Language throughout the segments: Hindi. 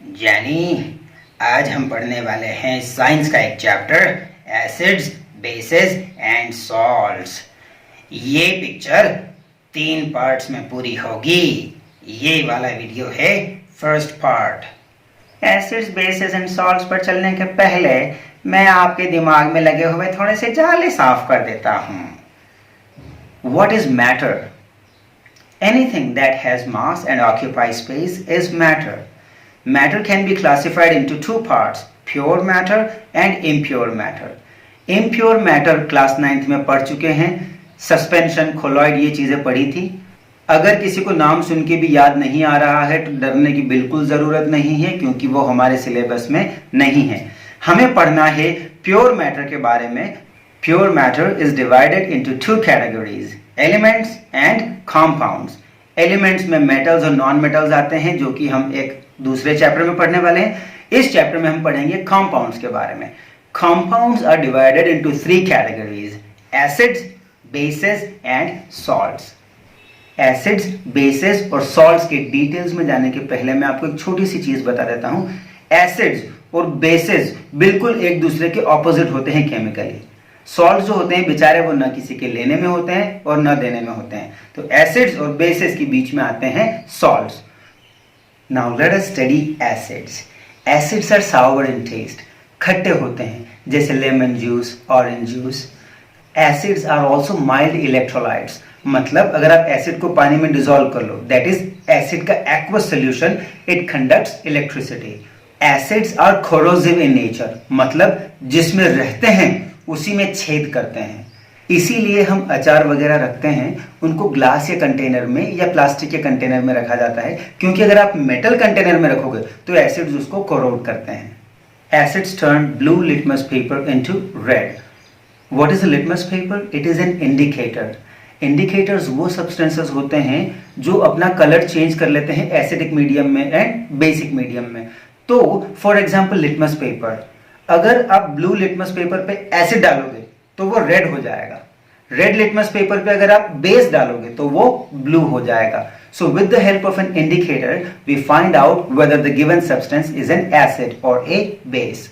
यानी आज हम पढ़ने वाले हैं साइंस का एक chapter acids, bases and salts. ये पिक्चर 3 पार्ट्स में पूरी होगी। ये वाला वीडियो है first part. Acids, bases and salts पर चलने के पहले मैं आपके दिमाग में लगे हुए थोड़े से जाले साफ कर देता हूँ। What is matter? Anything that has mass and occupies space is matter. Matter can be classified into 2 parts, pure matter and impure matter. Impure matter class 9th में पढ़ चुके हैं। सस्पेंशन, कोलॉइड, ये चीजें पढ़ी थी। अगर किसी को नाम सुन के भी याद नहीं आ रहा है तो डरने की बिल्कुल जरूरत नहीं है, क्योंकि वो हमारे सिलेबस में नहीं है। हमें पढ़ना है प्योर मैटर के बारे में। Pure matter is divided into 2 categories, elements and compounds. Elements में metals और non-metals आते हैं, जो कि हम एक दूसरे चैप्टर में पढ़ने वाले हैं। इस चैप्टर में हम पढ़ेंगे compounds के बारे में। Compounds are divided into 3 categories, acids, bases and salts. Acids, bases और salts के डिटेल्स में जाने के पहले मैं आपको एक छोटी सी चीज बता देता हूँ। Acids और bases बिल्कुल एक दूसरे के ऑपोजिट होते हैं केमिकली। सॉल्ट जो होते हैं बेचारे वो न किसी के लेने में होते हैं और न देने में होते हैं। तो एसिड्स और बेसिस के बीच में आते हैं salts. Now let us study acids. Acids are sour in taste, खट्टे होते हैं, जैसे lemon juice, orange juice. Acids are also mild electrolytes, मतलब अगर आप एसिड को पानी में डिसॉल्व कर लो, दैट इज एसिड का aqueous solution, it conducts electricity. Acids are corrosive in nature, मतलब जिसमें रहते हैं उसी में छेद करते हैं। इसीलिए हम अचार वगैरह रखते हैं, उनको ग्लास या कंटेनर में या प्लास्टिक के कंटेनर में रखा जाता है, क्योंकि अगर आप मेटल कंटेनर में रखोगे तो एसिड्स उसको कोरोड करते हैं। Acids turn blue litmus paper into red. What is a litmus paper? It is an indicator. Indicators वो सब्सटेंसेस होते हैं जो अपना कलर चेंज कर लेते हैं एसिडिक मीडियम में एंड बेसिक मीडियम में। तो फॉर एग्जाम्पल लिटमस पेपर, अगर आप ब्लू लिटमस पेपर पे एसिड डालोगे तो वो रेड हो जाएगा। रेड लिटमस पेपर पे अगर आप बेस डालोगे तो वो ब्लू हो जाएगा। So with the help of an indicator we find out whether the given substance is an acid और ए बेस।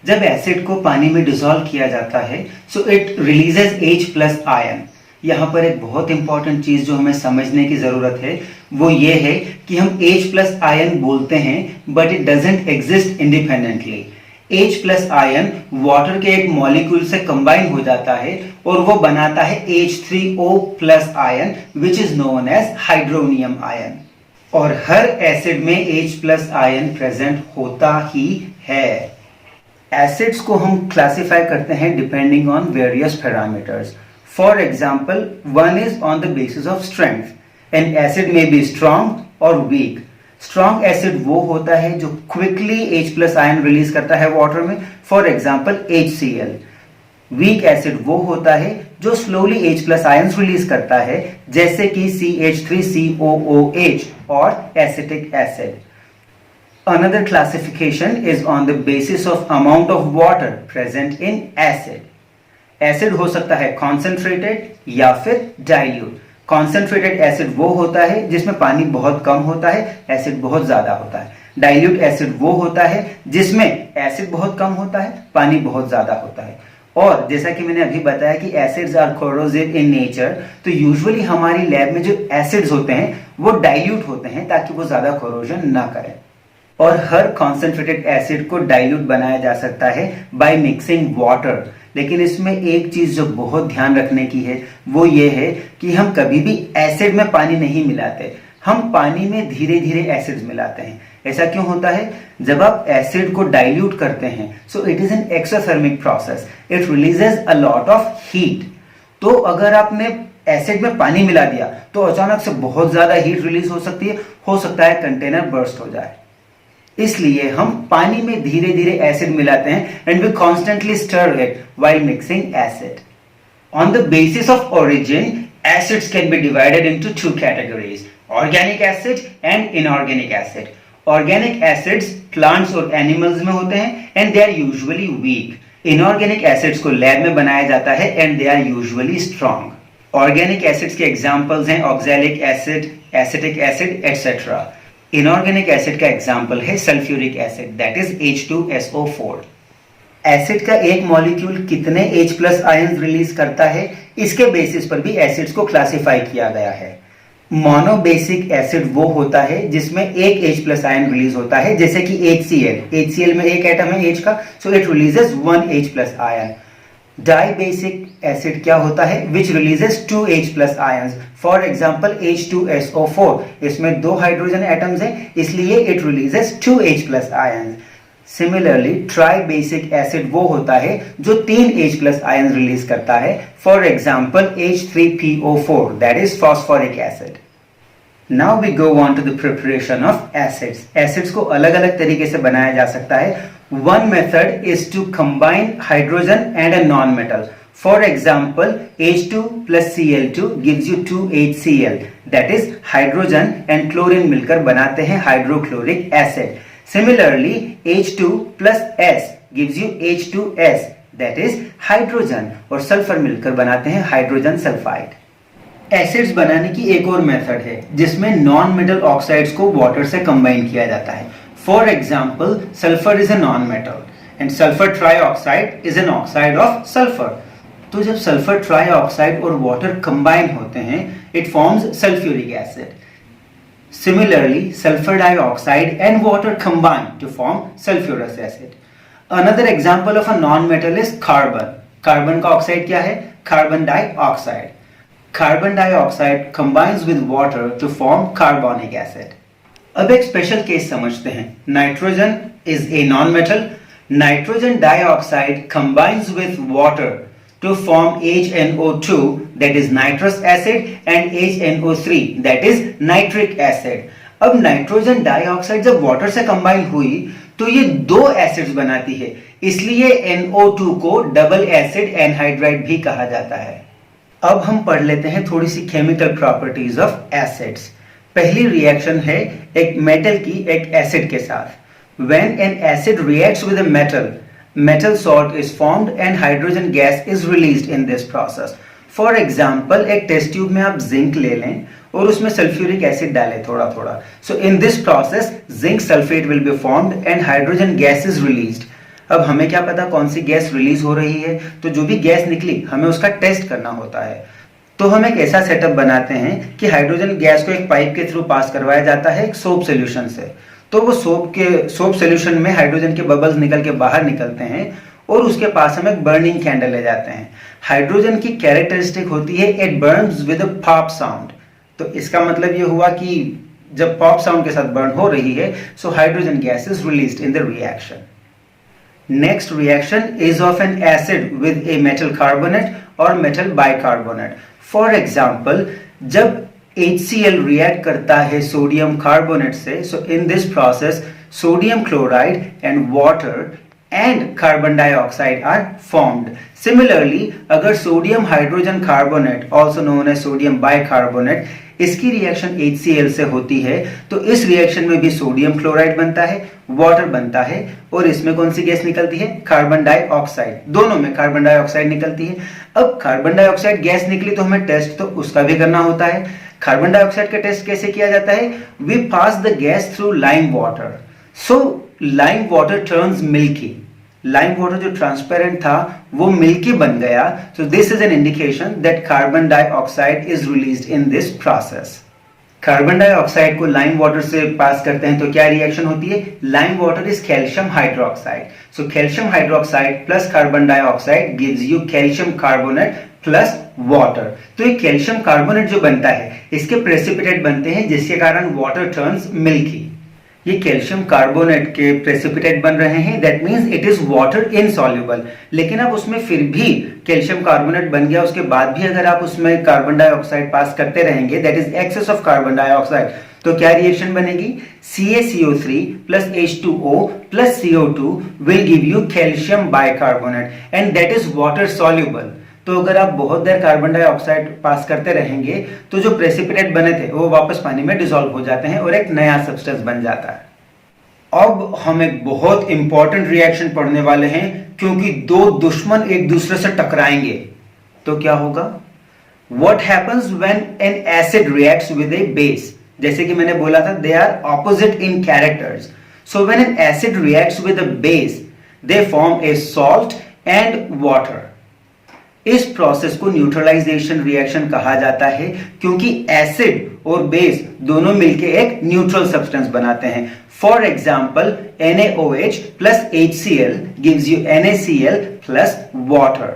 जब एसिड को पानी में डिसॉल्व किया जाता है सो इट रिलीजेस H+ आयन। यहां पर एक बहुत इंपॉर्टेंट चीज जो हमें समझने की जरूरत है वो ये है कि हम H+ आयन बोलते हैं but it doesn't exist independently. H+ ion water के एक मॉलिक्यूल से कंबाइन हो जाता है और वो बनाता है H3O+ ion which is known as hydronium ion. और हर एसिड में H+ आयन प्रेजेंट होता ही है। एसिड्स को हम क्लासिफाई करते हैं depending on various parameters. For example, one is on the basis of strength. An acid may be strong और वीक। स्ट्रॉन्ग एसिड वो होता है जो क्विकली H+ आयन रिलीज करता है वाटर में, for example HCl। Weak acid वो होता है जो स्लोली H+ आयंस रिलीज करता है, जैसे कि CH3COOH और acetic acid. Another classification is on the basis of amount of water present in acid. Acid हो सकता है कॉन्सेंट्रेटेड या फिर डाइल्यूट। कॉन्सेंट्रेटेड एसिड वो होता है जिसमें पानी बहुत कम होता है, एसिड बहुत ज्यादा होता है। डाइल्यूट एसिड वो होता है जिसमें एसिड बहुत कम होता है, पानी बहुत ज्यादा होता है। और जैसा कि मैंने अभी बताया कि acids are corrosive in nature, तो यूजुअली हमारी लैब में जो एसिड्स होते हैं वो डाइल्यूट होते हैं ताकि वो ज्यादा कोरोजन ना करें। और हर कॉन्सेंट्रेटेड एसिड को डाइल्यूट बनाया जा सकता है बाय मिक्सिंग वाटर। लेकिन इसमें एक चीज जो बहुत ध्यान रखने की है वो ये है कि हम कभी भी एसिड में पानी नहीं मिलाते, हम पानी में धीरे धीरे एसिड्स मिलाते हैं। ऐसा क्यों होता है? जब आप एसिड को डाइल्यूट करते हैं so it is an exothermic process, it releases a lot of heat. तो अगर आपने एसिड में पानी मिला दिया तो अचानक से बहुत ज्यादा हीट रिलीज हो सकती है, हो सकता है कंटेनर बर्स्ट हो जाए। इसलिए हम पानी में धीरे धीरे एसिड मिलाते हैं and we constantly stir it while mixing acid. On the basis of origin, acids can be divided into 2 categories, organic acid and inorganic acid. Organic acids plants और एनिमल्स में होते हैं and they are usually weak. Inorganic acids को लैब में बनाया जाता है and they are usually strong. Organic acids के एग्जांपल्स हैं oxalic acid, acetic acid, etcetera. Inorganic acid का एग्जाम्पल है sulphuric acid, that is H2SO4। Acid का एक मॉलिक्यूल कितने H प्लस आयन रिलीज करता है, इसके बेसिस पर भी एसिड्स को क्लासिफाई किया गया है। मोनोबेसिक एसिड वो होता है जिसमें एक H प्लस आयन रिलीज होता है, जैसे कि HCl में एक एटम है H का, so it releases 1 H plus ion. Dibasic acid क्या होता है, which releases 2 H plus ions, for example H2SO4, इसमें 2 हाइड्रोजन एटम्स हैं, इसलिए it releases 2 H plus ions. Similarly tribasic acid वो होता है जो 3 H प्लस आयन रिलीज करता है, for example H3PO4, that is phosphoric acid. Now we go on to the preparation of acids. Acids को अलग अलग तरीके से बनाया जा सकता है। One method is to combine hydrogen and a non-metal. For example, H2 plus Cl2 gives you 2HCl. That is hydrogen and chlorine मिलकर बनाते हैं hydrochloric acid. Similarly, H2 plus S gives you H2S. That is hydrogen और सल्फर मिलकर बनाते हैं हाइड्रोजन सल्फाइड। एसिड्स बनाने की एक और मेथड है जिसमें नॉन मेटल ऑक्साइड्स को वाटर से कंबाइन किया जाता है। For example, sulfur is a non-metal and sulfur trioxide is an oxide of sulfur. तो जब सल्फर ट्राइऑक्साइड और वाटर कंबाइन होते हैं, it forms sulfuric acid. Similarly, sulfur dioxide and water combine to form sulfurous acid. Another example of a non-metal is carbon. Carbon का ऑक्साइड क्या है? Carbon dioxide. Carbon dioxide combines with water to form carbonic acid. अब एक स्पेशल केस समझते हैं। Nitrogen is a non metal. Nitrogen dioxide combines with water to form HNO2 that is nitrous acid and HNO3 that is nitric acid. अब नाइट्रोजन डाइऑक्साइड जब वाटर से कंबाइन हुई तो ये 2 एसिड्स बनाती है, इसलिए NO2 को डबल एसिड एनहाइड्राइड भी कहा जाता है। अब हम पढ़ लेते हैं थोड़ी सी केमिकल प्रॉपर्टीज ऑफ एसिड्स। पहली रिएक्शन है एक मेटल की एक एसिड के साथ। When an acid reacts with a metal, metal salt is formed and hydrogen gas is released in this process. For example, एक टेस्ट ट्यूब में आप जिंक ले लें और उसमें सल्फ्यूरिक एसिड डालें थोड़ा थोड़ा। So in this process, zinc sulfate will be formed and hydrogen gas is released. अब हमें क्या पता कौन सी गैस रिलीज हो रही है, तो जो भी गैस निकली हमें उसका टेस्ट करना होता है। तो हम एक ऐसा सेटअप बनाते हैं कि हाइड्रोजन गैस को एक पाइप के थ्रू पास करवाया जाता है एक सोप सोल्यूशन से। तो वो सोप सोल्यूशन में हाइड्रोजन के बबल्स निकल के बाहर निकलते हैं और उसके पास हम एक बर्निंग कैंडल ले जाते हैं। हाइड्रोजन की कैरेक्टरिस्टिक होती है it Burns with a pop sound. तो इसका मतलब ये हुआ कि जब पॉप साउंड के साथ बर्न हो रही है, so hydrogen gas is released in the reaction. Next reaction is of an acid with a metal carbonate or metal bicarbonate. For example, जब HCl react करता है सोडियम कार्बोनेट से, so in this process sodium chloride and water and carbon dioxide are formed. Similarly, अगर sodium hydrogen carbonate also known as sodium bicarbonate इसकी रिएक्शन HCl से होती है, तो इस रिएक्शन में भी सोडियम क्लोराइड बनता है, वाटर बनता है और इसमें कौन सी गैस निकलती है? Carbon dioxide. दोनों में कार्बन डाइऑक्साइड निकलती है। अब कार्बन डाइऑक्साइड गैस निकली तो हमें टेस्ट तो उसका भी करना होता है। कार्बन डाइऑक्साइड का टेस्ट कैसे किया जाता है? We pass the gas through lime water. So lime water turns milky. Lime water जो ट्रांसपेरेंट था वो मिल्की बन गया। So this is an indication that carbon dioxide is released in this process. Carbon dioxide को लाइम वाटर से पास करते हैं तो क्या रिएक्शन होती है? Lime water is calcium hydroxide. So calcium hydroxide plus carbon dioxide gives you calcium carbonate plus water. तो ये कैल्शियम कार्बोनेट जो बनता है इसके प्रेसिपिटेट बनते हैं जिसके कारण वाटर टर्न्स मिल्की। ये कैल्शियम कार्बोनेट के प्रेसिपिटेट बन रहे हैं, that means it is water insoluble. लेकिन अब उसमें फिर भी कैल्शियम कार्बोनेट बन गया, उसके बाद भी अगर आप उसमें कार्बन डाइऑक्साइड पास करते रहेंगे, that is excess of carbon dioxide, तो क्या रिएक्शन बनेगी? CaCO3 plus H2O plus CO2 will give you calcium bicarbonate and that is water soluble. तो अगर आप बहुत देर कार्बन डाइऑक्साइड पास करते रहेंगे तो जो प्रेसिपिटेट बने थे वो वापस पानी में डिसॉल्व हो जाते हैं और एक नया सब्सटेंस बन जाता है। अब हम एक बहुत इंपॉर्टेंट रिएक्शन पढ़ने वाले हैं क्योंकि दो दुश्मन एक दूसरे से टकराएंगे तो क्या होगा? What happens when an acid reacts with a base? जैसे कि मैंने बोला था, they are opposite in characters. So when an acid reacts with a base, they form a salt and water. इस प्रोसेस को न्यूट्रलाइजेशन रिएक्शन कहा जाता है, क्योंकि एसिड और बेस दोनों मिलकर एक न्यूट्रल सब्सटेंस बनाते हैं. For example, NaOH plus HCl gives you NaCl plus water.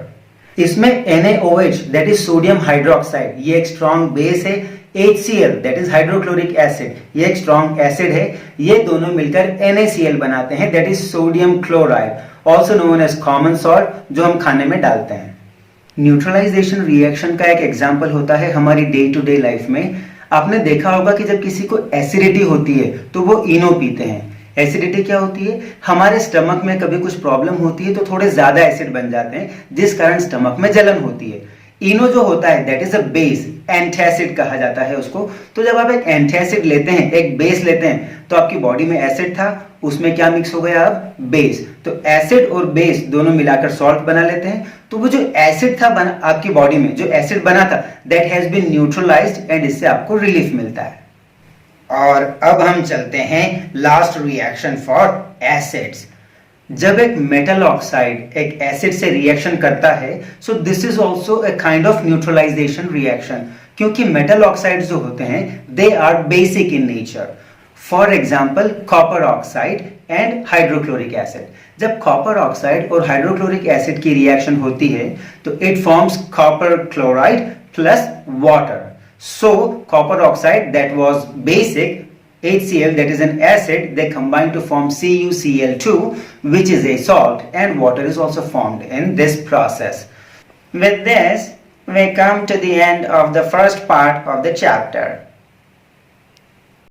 इसमें NaOH that is sodium hydroxide, ये एक स्ट्रॉन्ग बेस है. HCl that is hydrochloric acid, ये एक स्ट्रॉन्ग एसिड है. ये दोनों मिलकर NaCl बनाते हैं, that is sodium chloride, also known as common salt, जो हम खाने में डालते हैं. न्यूट्रलाइजेशन रिएक्शन का एक एग्जाम्पल होता है हमारी डे टू डे लाइफ में. आपने देखा होगा कि जब किसी को एसिडिटी होती है तो वो इनो पीते हैं. एसिडिटी क्या होती है? हमारे स्टमक में कभी कुछ प्रॉब्लम होती है तो थोड़े ज्यादा एसिड बन जाते हैं, जिस कारण स्टमक में जलन होती है. इनो जो होता है that is a base, antacid कहा जाता है उसको. तो जब आप एक एंटासिड लेते हैं, एक बेस लेते हैं, तो आपकी बॉडी में एसिड था, उसमें क्या मिक्स हो गया अब? बेस. तो एसिड और बेस दोनों मिलाकर सॉल्ट बना लेते हैं. तो वो जो एसिड था आपकी बॉडी में, जो एसिड बना था, that has been neutralized and इससे आपको रिलीफ मिलता है. और अब हम चलते हैं लास्ट रिएक्शन फॉर एसिड्स. जब एक मेटल ऑक्साइड एक एसिड से रिएक्शन करता है, so this is also a kind of neutralization reaction, क्योंकि मेटल ऑक्साइड जो होते हैं they are basic in nature. For example, copper oxide and hydrochloric acid. जब कॉपर ऑक्साइड और हाइड्रोक्लोरिक एसिड की रिएक्शन होती है तो it forms copper chloride plus water. So copper oxide that was basic, HCl that is an acid, they combine to form CuCl2, which is a salt, and water is also formed in this process. With this, we come to the end of the first part of the chapter.